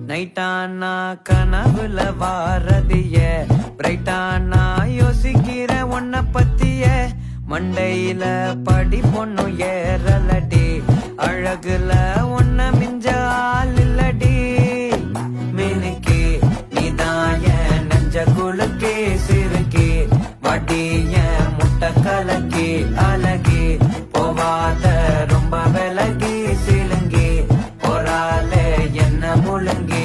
நைட்டானா கனவுல வாரதிய பிரைட்டானா யோசிக்கிற உன்ன பத்திய மண்டையில படி பொண்ணும் ஏறலடி அழகுல உன்ன மிஞ்ச ஆள் இல்லடி மினுக்கி நீதான் என் நெஞ்ச குலுக்கி சிறுக்கி வடிய முட்டை கலக்கி அழகி போவாத ரொம்ப விலகி சிலுங்கி போறாலே என்ன முழுங்கி